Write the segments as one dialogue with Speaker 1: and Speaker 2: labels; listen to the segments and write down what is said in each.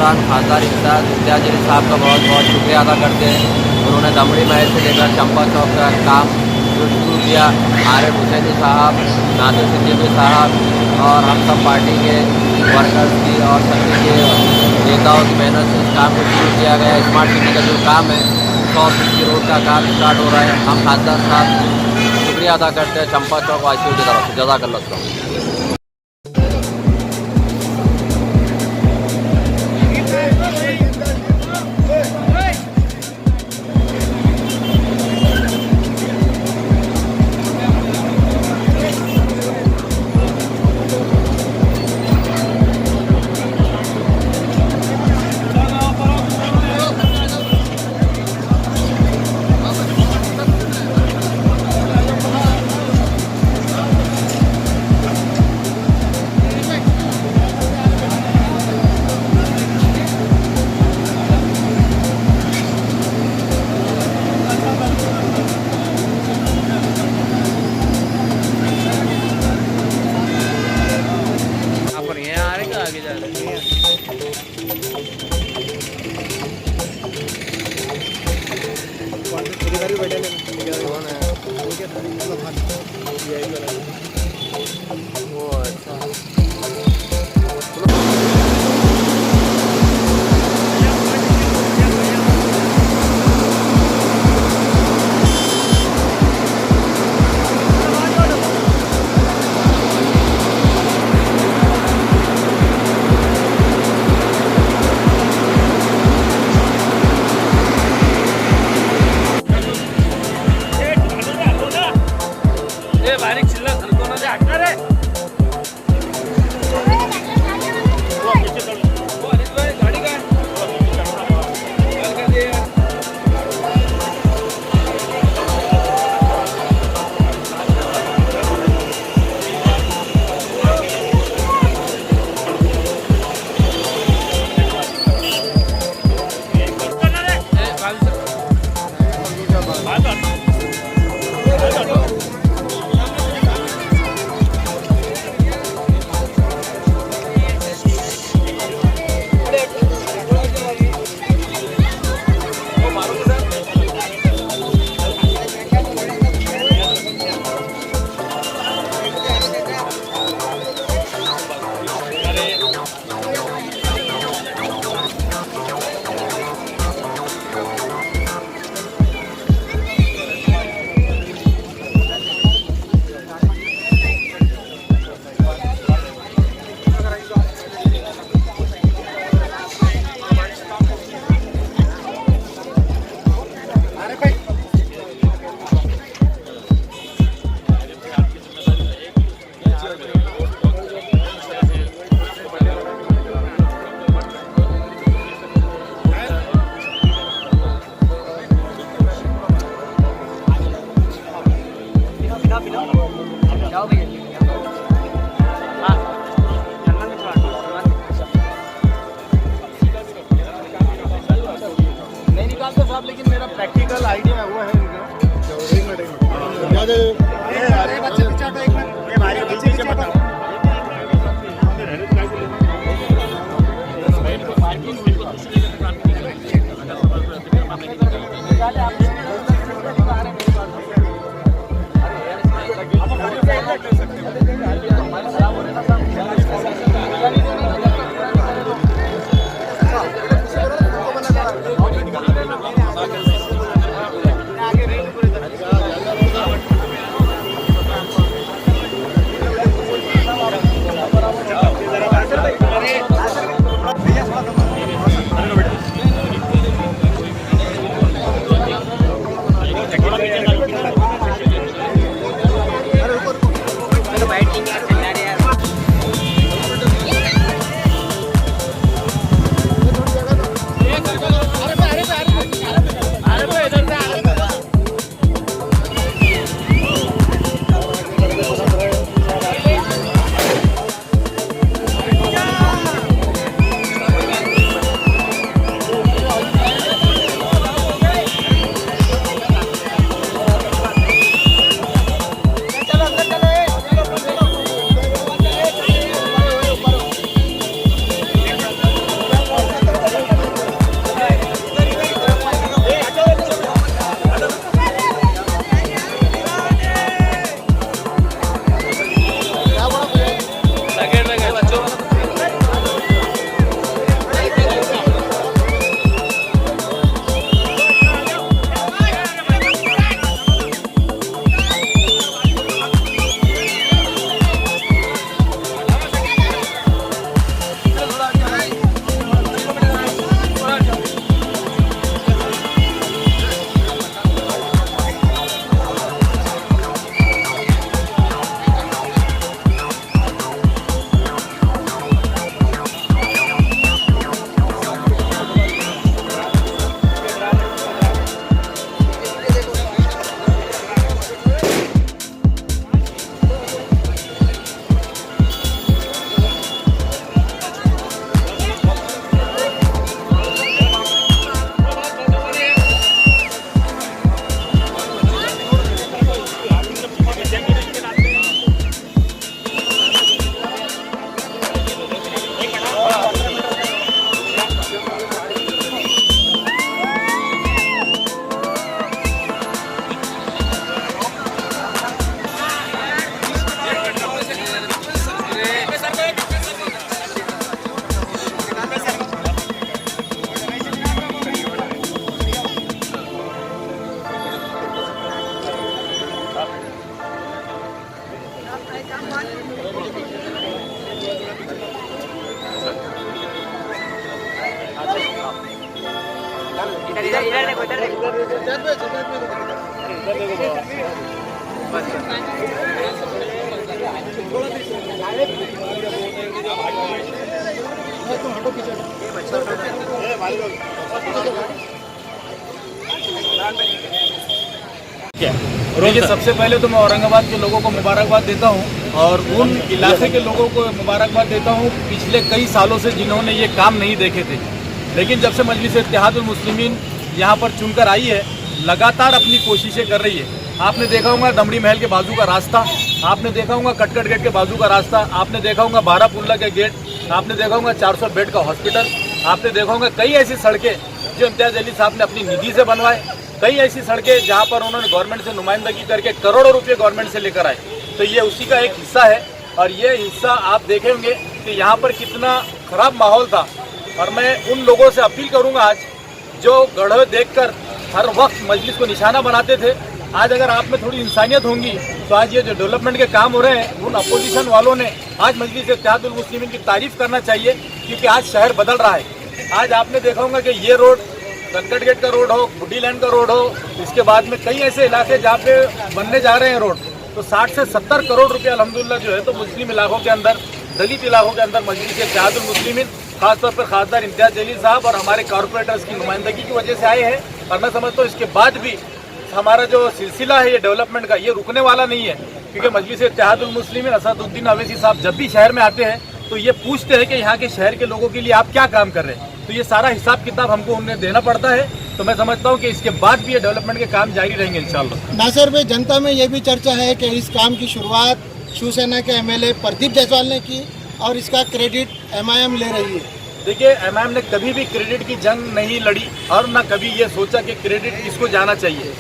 Speaker 1: दौरान खासदार इम्तियाज़ जलील साहब का बहुत बहुत शुक्रिया अदा करते हैं। उन्होंने दमड़ी महल से लेकर चंपा चौक का काम जो शुरू किया, आरिफ हुसैनी साहब, नादिर सिद्दीकी साहब और हम सब पार्टी के वर्कर्स की और सभी के नेताओं की मेहनत से इस काम को शुरू किया गया। स्मार्ट सिटी का जो काम है, 100 फीट की रोड का काम स्टार्ट हो रहा है। हम खासदार साहब शुक्रिया अदा करते हैं चंपा चौक वासियों की तरफ से। जज़ाकल्लाह।
Speaker 2: लेकिन मेरा प्रैक्टिकल आइडिया वो है देखिए, सबसे पहले तो मैं औरंगाबाद के लोगों को मुबारकबाद देता हूं और उन इलाके के लोगों को मुबारकबाद देता हूं पिछले कई सालों से जिन्होंने ये काम नहीं देखे थे। लेकिन जब से मजलिस इत्तेहादुल मुस्लिमीन यहाँ पर चुनकर आई है, लगातार अपनी कोशिशें कर रही है। आपने देखा होगा दमड़ी महल के बाजू का रास्ता, आपने देखा होगा कटकट गेट के बाजू का रास्ता, आपने देखा होगा बारापुल्ला के गेट, आपने देखा होगा 400 बेड का हॉस्पिटल, आपने देखा होगा कई ऐसी सड़कें जो इम्तियाज़ अली साहब ने अपनी निधि से बनवाए, कई ऐसी सड़कें जहां पर उन्होंने गवर्नमेंट से नुमाइंदगी करके करोड़ों रुपए गवर्नमेंट से लेकर आए। तो ये उसी का एक हिस्सा है और ये हिस्सा आप देखेंगे कि यहाँ पर कितना खराब माहौल था। और मैं उन लोगों से अपील करूँगा आज जो गढ़ देखकर हर वक्त मजलिस को निशाना बनाते थे, आज अगर आप में थोड़ी इंसानियत होंगी तो आज ये जो डेवलपमेंट के काम हो रहे हैं उन अपोजिशन वालों ने आज मजलिस इत्तेहादुल मुस्लिमीन की तारीफ करना चाहिए, क्योंकि आज शहर बदल रहा है। आज आपने देखा होगा कि ये रोड कटकट गेट का रोड हो, बुड्डी लैंड का रोड हो, इसके बाद में कई ऐसे इलाके जहाँ पे बनने जा रहे हैं रोड, तो 60 से 70 करोड़ रुपये अल्हम्दुलिल्लाह जो है तो मुस्लिम इलाकों के अंदर, दलित इलाकों के अंदर मजलिस इत्तेहादुल मुस्लिमीन खासतौर पर खासदार इम्तियाज़ जलील साहब और हमारे कॉर्पोरेटर्स की नुमाइंदगी की वजह से आए हैं। और मैं समझता हूँ इसके बाद भी हमारा जो सिलसिला है ये डेवलपमेंट का, ये रुकने वाला नहीं है, क्योंकि मजलिस इत्तेहादुल मुस्लिमीन असदुद्दीन अवैसी साहब जब भी शहर में आते हैं तो ये पूछते हैं कि यहाँ के शहर के लोगों के लिए आप क्या काम कर रहे हैं। तो ये सारा हिसाब किताब हमको उन्हें देना पड़ता है। तो मैं समझता हूँ कि इसके बाद भी ये डेवलपमेंट के काम जारी रहेंगे इंशाल्लाह।
Speaker 3: नासिर भाई, जनता में ये भी चर्चा है कि इस काम की शुरुआत शिवसेना के एमएलए प्रदीप जायसवाल ने की और इसका क्रेडिट एमआईएम ले रही है।
Speaker 2: देखिए, एमआईएम ने कभी भी क्रेडिट की जंग नहीं लड़ी और न कभी ये सोचा कि क्रेडिट किसको जाना चाहिए।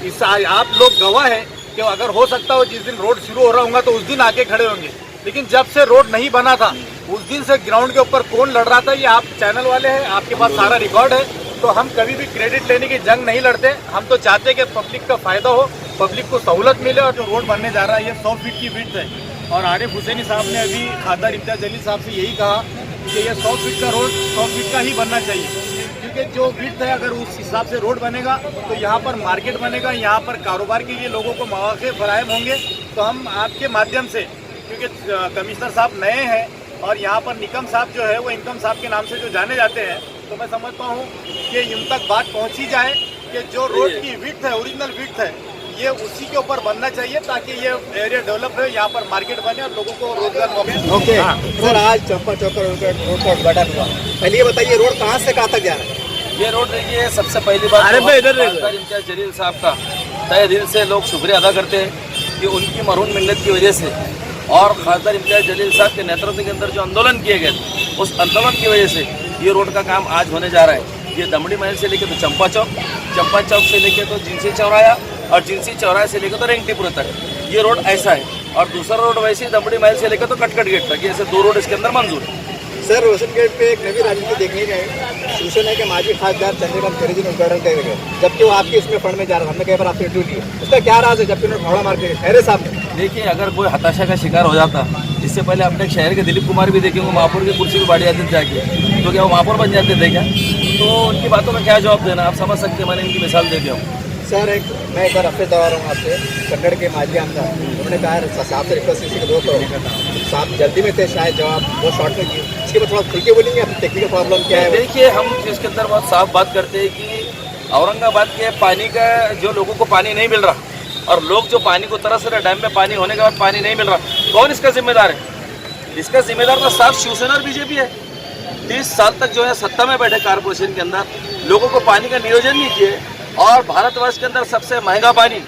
Speaker 2: इस आप लोग गवाह है कि अगर हो सकता हो जिस दिन रोड शुरू हो रहा होगा तो उस दिन आके खड़े होंगे, लेकिन जब से रोड नहीं बना था उस दिन से ग्राउंड के ऊपर कौन लड़ रहा था ये आप चैनल वाले हैं, आपके पास सारा रिकॉर्ड है। तो हम कभी भी क्रेडिट लेने की जंग नहीं लड़ते। हम तो चाहते हैं कि पब्लिक का फायदा हो, पब्लिक को सहूलत मिले। और जो रोड बनने जा रहा है ये 100 फीट की विड्थ है और आरिफ हुसैनी साहब ने अभी खासदार इम्तियाज़ जलील साहब से यही कहा कि ये 100 फीट का रोड 100 फीट का ही बनना चाहिए, क्योंकि जो विड्थ है अगर उस हिसाब से रोड बनेगा तो यहाँ पर मार्केट बनेगा, यहाँ पर कारोबार के लिए लोगों को मौके फराहम होंगे। तो हम आपके माध्यम से, क्योंकि कमिश्नर साहब नए हैं और यहाँ पर निकम साहब जो है वो इनकम साहब के नाम से जो जाने जाते हैं, तो मैं समझता हूँ कि इन तक बात पहुँची जाए कि जो रोड की विड्थ है, ओरिजिनल विड्थ है, ये उसी के ऊपर बनना चाहिए ताकि ये एरिया डेवलप हो, यहाँ पर मार्केट बने और लोगों को रोजगार मौके।
Speaker 4: ओके सर, आज चंपा चौक रोड का उद्घाटन हुआ। पहले ये बताइए रोड कहाँ से कहाँ तक जा रहा है?
Speaker 1: ये रोड देखिए, सबसे पहली बात खासदार इम्तियाज़ जलील साहब का तहे दिल से लोग शुक्रिया अदा करते हैं कि उनकी मरहूम मिन्नत की वजह से और खासदार इम्तियाज़ जलील साहब के नेतृत्व के अंदर जो आंदोलन किए गए उस आंदोलन की वजह से ये रोड का काम आज होने जा रहा है। ये दमड़ी महल से लेकर तो चंपा चौक से लेकर तो जिनसी चौराया और जिनसी चौराहे से लेकर तो रेंगटीपुर तक ये रोड ऐसा है। और दूसरा रोड वैसे ही दमड़ी महल से लेकर तो कटकट गेट तक, ये ऐसे 2 रोड इसके अंदर मंजूर है।
Speaker 4: सर, रोशन गेट पे एक नवी राजनीति देखने गए, शिवसेना के माजी खासदार चंद्रकांत खैरे जी ने उद्घाटन किए गए, जबकि वो आपके इसमें फंड में जा रहा था। हमने कई बार आपसे इंटरव्यू लिया, उसका क्या राज है जबकि उन्होंने भावड़ा मार के खैरे साहब ने?
Speaker 1: देखिए, अगर कोई हताशा का शिकार हो जाता, इससे पहले अपने शहर के दिलीप कुमार भी देखेंगे महापौर की कुर्सी पर बैठ जाते थे जाके, तो क्या वो महापौर बन जाते थे क्या? तो उनकी बातों में क्या जवाब देना, आप समझ सकते हैं। मैंने इनकी मिसाल दे दिया हूँ।
Speaker 4: सर, मैं एक बार अपने दवा रहा हूँ आपसे, कन्नड़ के माजी आमदार, उन्होंने कहा साहब से रिक्वेस्ट इसी को 2 करोड़ साहब जल्दी में थे, शायद जवाब वो शॉर्ट में किए। इसके बाद थोड़ा खुल के बोलेंगे आप टेक्निकल प्रॉब्लम क्या है?
Speaker 1: देखिए, हम इसके अंदर बहुत साफ बात करते हैं कि औरंगाबाद के पानी का जो लोगों को पानी नहीं मिल रहा और लोग जो पानी को तरस रहे, डैम में पानी होने के बाद पानी नहीं मिल रहा, कौन इसका जिम्मेदार है? इसका जिम्मेदार तो साफ शिवसेना और बीजेपी है। 30 साल तक जो है सत्ता में बैठे कारपोरेशन के अंदर, लोगों को पानी का नियोजन नहीं किए और भारतवर्ष के अंदर सबसे महंगा पानी,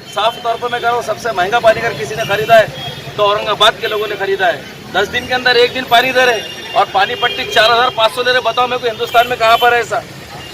Speaker 1: साफ तौर पर मैं कह रहा हूँ, सबसे महंगा पानी अगर किसी ने खरीदा है तो औरंगाबाद के लोगों ने खरीदा है। 10 दिन के अंदर 1 दिन पानी दे रहे और पानी पट्टी 4500 ले रहे। बताओ मेरे को हिंदुस्तान में कहाँ पर है ऐसा?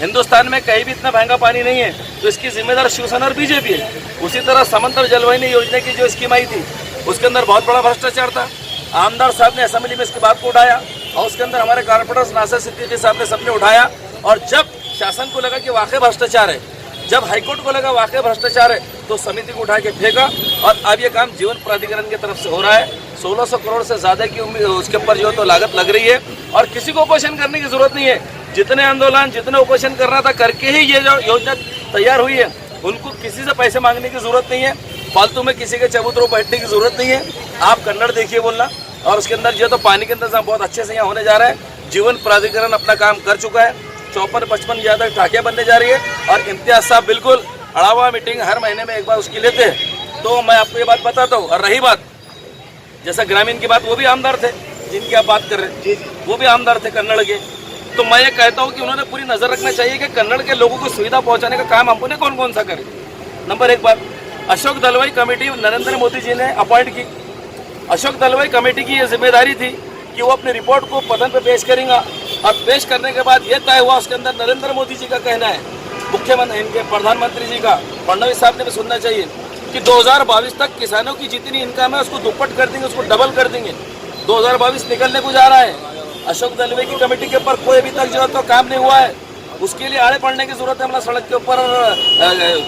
Speaker 1: हिंदुस्तान में कहीं भी इतना महंगा पानी नहीं है। तो इसकी जिम्मेदार शिवसेना और बीजेपी है। उसी तरह समंतर जलवाहिनी योजना की जो स्कीम आई थी उसके अंदर बहुत बड़ा भ्रष्टाचार था। आमदार साहब ने असेंबली में इसकी बात को उठाया और उसके अंदर हमारे कारपोरेटर्स नासिर सिद्दीकी साहब ने सबने उठाया। और जब शासन को लगा कि वाकई भ्रष्टाचार है
Speaker 5: जब हाईकोर्ट को लगा वाकई भ्रष्टाचार है तो समिति को उठा के फेंका और अब ये काम जीवन प्राधिकरण की तरफ से हो रहा है। 1600 करोड़ से ज़्यादा की उम्मीद उसके ऊपर जो तो लागत लग रही है और किसी को उपोषण करने की जरूरत नहीं है। जितने आंदोलन जितने उपोषण करना था करके ही ये जो योजना तैयार हुई है, उनको किसी से पैसे मांगने की जरूरत नहीं है, फालतू में किसी के चबूतरों बैठने की जरूरत नहीं है। आप कन्नड़ देखिए बोलना, और उसके अंदर जो तो पानी के इंतजाम बहुत अच्छे से यहाँ होने जा रहा है। जीवन प्राधिकरण अपना काम कर चुका है, 54-55 ज़्यादा टाँकियाँ बनने जा रही है और इम्तियाज साहब बिल्कुल अड़ावा मीटिंग हर महीने में एक बार उसकी लेते हैं। तो मैं आपको ये बात बताता हूँ। और रही बात जैसा ग्रामीण की बात, वो भी आमदार थे जिनकी आप बात कर रहे हैं, वो भी आमदार थे कन्नड़ के। तो मैं ये कहता हूँ कि उन्होंने पूरी नज़र रखना चाहिए कि कन्नड़ के लोगों को सुविधा पहुँचाने का काम हमने कौन कौन सा करे। नंबर एक बात, अशोक दलवाई कमेटी नरेंद्र मोदी जी ने अपॉइंट की। अशोक दलवाई कमेटी की ये जिम्मेदारी थी कि वो अपनी रिपोर्ट को पदन पे पेश करेंगे और पेश करने के बाद ये तय हुआ उसके अंदर नरेंद्र मोदी जी का कहना है, मुख्यमंत्री इनके प्रधानमंत्री जी का, फडणवीस साहब ने भी सुनना चाहिए कि 2022 तक किसानों की जितनी इनकम है उसको दुप्पट कर देंगे, उसको डबल कर देंगे। 2022 निकलने को जा रहा है। अशोक दलवाई की कमेटी के ऊपर कोई अभी तक जो है तो काम नहीं हुआ है। उसके लिए आड़े पड़ने की जरूरत है। हमारा सड़क के ऊपर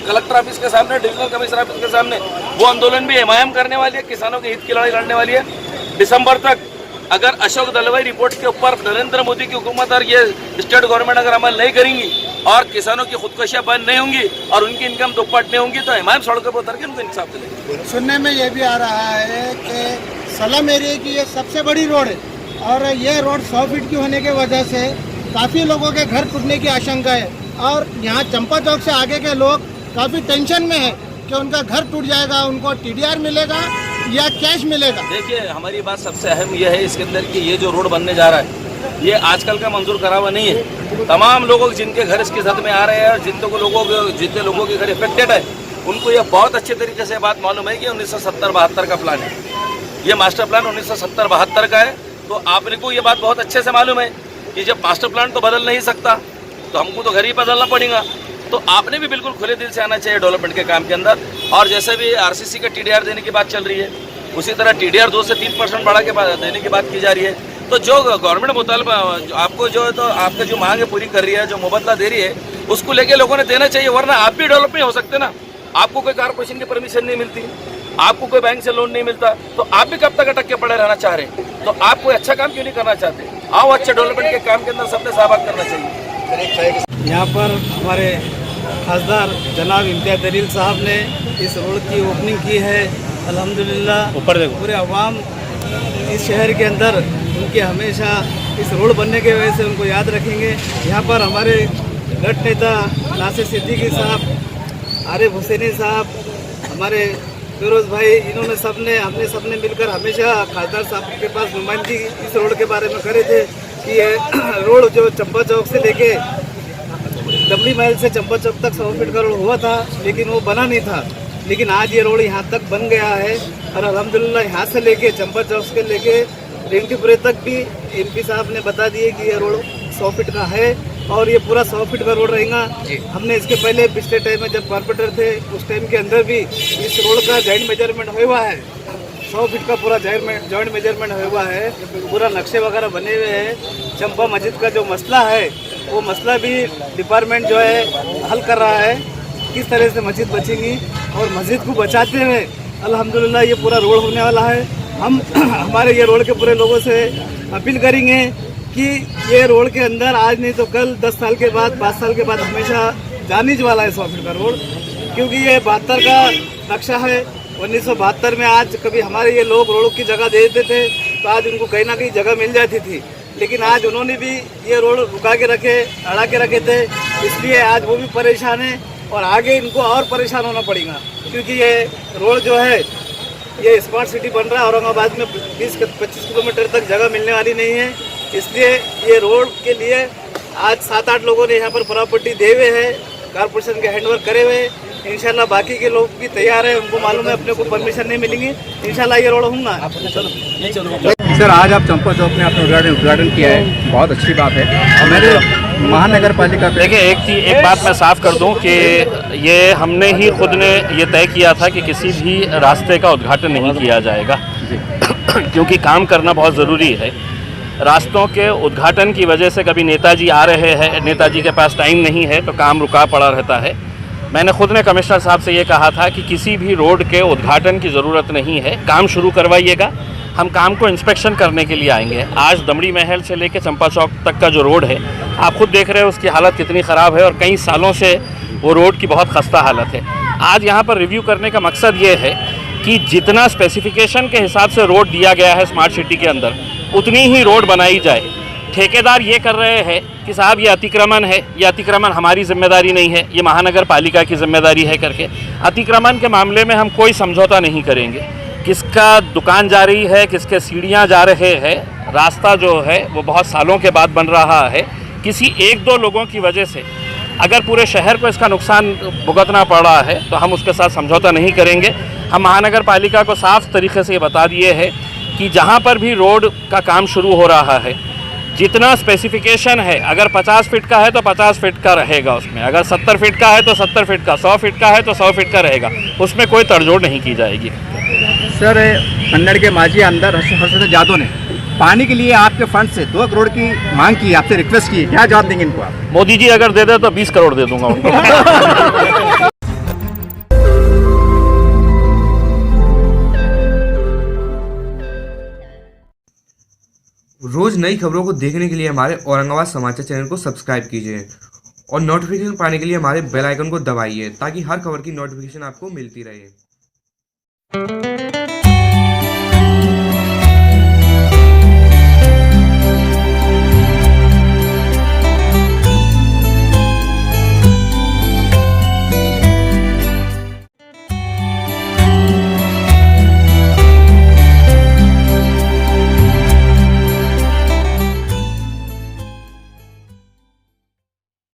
Speaker 5: कलेक्टर ऑफिस के सामने, डिविजनल कमिश्नर ऑफिस के सामने वो आंदोलन भी एमआईएम करने वाली है, किसानों के हित की लड़ाई लड़ने वाली है। दिसंबर तक अगर अशोक दलवाई रिपोर्ट के ऊपर नरेंद्र मोदी की हुकूमत और ये स्टेट गवर्नमेंट अगर अमल नहीं करेंगी और किसानों की खुदकुशियां बंद नहीं होंगी और उनकी इनकम दुप्पट नहीं होंगी तो एमआईएम सड़कों पर उतर के उनको इंसाफ दिलेंगे।
Speaker 3: सुनने में ये भी आ रहा है कि सलम एरिया की ये सबसे बड़ी रोड है और ये रोड 100 फीट की होने की वजह से काफ़ी लोगों के घर टूटने की आशंका है और यहाँ चंपा चौक से आगे के लोग काफ़ी टेंशन में है कि उनका घर टूट जाएगा, उनको टीडीआर मिलेगा या कैश मिलेगा।
Speaker 5: देखिए, हमारी बात सबसे अहम यह है इसके अंदर कि ये जो रोड बनने जा रहा है ये आजकल का मंजूर करा हुआ नहीं है। तमाम लोगों जिनके घर इसकी जद में आ रहे हैं और जितने लोगों के घर इफेक्टेड है उनको ये बहुत अच्छे तरीके से बात मालूम है कि 1970-72 का प्लान है। ये मास्टर प्लान 1970-72 का है। तो आपने को ये बात बहुत अच्छे से मालूम है कि जब मास्टर प्लान तो बदल नहीं सकता तो हमको तो घर ही बदलना पड़ेगा। तो आपने भी बिल्कुल खुले दिल से आना चाहिए डेवलपमेंट के काम के अंदर। और जैसे भी आरसीसी का टीडीआर देने की बात चल रही है उसी तरह टीडीआर 2 से 3% बढ़ा के देने की बात की जा रही है। तो जो गवर्नमेंट मुतालबा आपको जो है तो आपका जो मांग है पूरी कर रही है, जो मुबदला दे रही है उसको लेके लोगों ने देना चाहिए, वरना आप भी डेवलप नहीं हो सकते ना। आपको कोई कारपोरेशन की परमिशन नहीं मिलती, आपको कोई बैंक से लोन नहीं मिलता, तो आप भी कब तक अटक के पड़े रहना चाह रहे हैं? तो आप कोई अच्छा काम क्यों नहीं करना चाहते? आओ, अच्छे डेवलपमेंट के काम के अंदर सबने सहभाग करना चाहिए।
Speaker 6: यहाँ पर हमारे खासदार जनाब इम्तियाज जलील साहब ने इस रोड की ओपनिंग की है। अल्हम्दुलिल्लाह ऊपर देखो, पूरे अवाम इस शहर के अंदर उनके हमेशा इस रोड बनने की वजह से उनको याद रखेंगे। यहाँ पर हमारे गठ नेता नासिर सिद्दीकी साहब, आरिफ हुसैनी साहब, हमारे फिरोज भाई, इन्होंने हमने सबने मिलकर हमेशा खासदार साहब के पास नुमाइंदगी इस रोड के बारे में करे थे कि ये रोड जो चंपा चौक से लेके दबड़ी महल से चंपा चौक तक 100 फीट का रोड हुआ था लेकिन वो बना नहीं था। लेकिन आज ये रोड यहाँ तक बन गया है और अल्हम्दुलिल्लाह यहाँ से लेके चंपा चौक से लेके रिंगटीपुरे तक भी एमपी साहब ने बता दिए कि ये रोड 100 फीट का है और ये पूरा 100 फीट का रोड रहेगा। हमने इसके पहले पिछले टाइम में जब कॉर्पोरेटर थे उस टाइम के अंदर भी इस रोड का जॉइंट मेजरमेंट हुआ है। 100 फीट का पूरा जॉइंट मेजरमेंट हुआ है, पूरा नक्शे वगैरह बने हुए हैं। चंपा मस्जिद का जो मसला है वो मसला भी डिपार्टमेंट जो है हल कर रहा है, किस तरह से मस्जिद बचेंगी और मस्जिद को बचाते हुए अल्हम्दुलिल्लाह ये पूरा रोड होने वाला है। हम हमारे ये रोड के पूरे लोगों से अपील करेंगे कि ये रोड के अंदर आज नहीं तो कल 10 साल के बाद 5 साल के बाद हमेशा जाने वाला है 100 फीट का रोड, क्योंकि ये 72 का नक्शा है। 1972 में आज कभी हमारे ये लोग रोड की जगह दे देते थे तो आज उनको कहीं ना कहीं जगह मिल जाती थी, लेकिन आज उन्होंने भी ये रोड रुका के रखे, अड़ा के रखे थे, इसलिए आज वो भी परेशान है और आगे इनको और परेशान होना पड़ेगा क्योंकि ये रोड जो है ये स्मार्ट सिटी बन रहा है। औरंगाबाद में 20-25 किलोमीटर तक जगह मिलने वाली नहीं है, इसलिए ये रोड के लिए आज 7-8 लोगों ने यहाँ पर प्रॉपर्टी दे हुए हैं, कारपोरेशन के हैंडओवर करे हुए। इंशाल्लाह बाकी के लोग भी तैयार है, उनको मालूम है अपने को परमिशन नहीं मिलेंगी, इंशाल्लाह ये रोड होगा।
Speaker 4: सर, आज आप चंपा चौक में आपने उद्घाटन किया है, बहुत अच्छी बात है। और मेरे महानगर पालिका
Speaker 7: देखिए, एक बात मैं साफ कर दूं कि ये हमने ही खुद ने ये तय किया था कि किसी भी रास्ते का उद्घाटन नहीं किया जाएगा क्योंकि काम करना बहुत ज़रूरी है। रास्तों के उद्घाटन की वजह से कभी नेताजी आ रहे हैं, नेताजी के पास टाइम नहीं है तो काम रुका पड़ा रहता है। मैंने खुद ने कमिश्नर साहब से ये कहा था कि किसी भी रोड के उद्घाटन की ज़रूरत नहीं है, काम शुरू करवाइएगा, हम काम को इंस्पेक्शन करने के लिए आएंगे। आज दमड़ी महल से लेकर चंपा चौक तक का जो रोड है, आप खुद देख रहे हो उसकी हालत कितनी ख़राब है और कई सालों से वो रोड की बहुत खस्ता हालत है। आज यहाँ पर रिव्यू करने का मकसद ये है कि जितना स्पेसिफिकेशन के हिसाब से रोड दिया गया है स्मार्ट सिटी के अंदर, उतनी ही रोड बनाई जाए। ठेकेदार ये कर रहे हैं कि साहब ये अतिक्रमण है, ये अतिक्रमण हमारी जिम्मेदारी नहीं है, ये महानगर पालिका की जिम्मेदारी है करके अतिक्रमण के मामले में हम कोई समझौता नहीं करेंगे। किसका दुकान जा रही है, किसके सीढ़ियाँ जा रहे हैं, रास्ता जो है वो बहुत सालों के बाद बन रहा है। किसी एक दो लोगों की वजह से अगर पूरे शहर को इसका नुकसान भुगतना पड़ रहा है तो हम उसके साथ समझौता नहीं करेंगे। हम महानगर पालिका को साफ तरीके से ये बता दिए है कि जहाँ पर भी रोड का काम शुरू हो रहा है, जितना स्पेसिफिकेशन है, अगर 50 फीट का है तो 50 फीट का रहेगा उसमें, अगर 70 फीट का है तो 70 फीट का, 100 फीट का है तो 100 फीट का रहेगा, उसमें कोई तड़जोड़ नहीं की जाएगी।
Speaker 4: सर, कन्नड़ के माजी अंदर हर्षवर्धन यादव ने पानी के लिए आपके फंड से 2 करोड़ की मांग की, आपसे रिक्वेस्ट की, क्या जवाब देंगे इनको आप?
Speaker 7: मोदी जी अगर दे दे तो 20 करोड़ दे दूंगा उनको।
Speaker 8: रोज नई खबरों को देखने के लिए हमारे औरंगाबाद समाचार चैनल को सब्सक्राइब कीजिए और नोटिफिकेशन पाने के लिए हमारे बेल आइकन को दबाइए ताकि हर खबर की नोटिफिकेशन आपको मिलती रहे।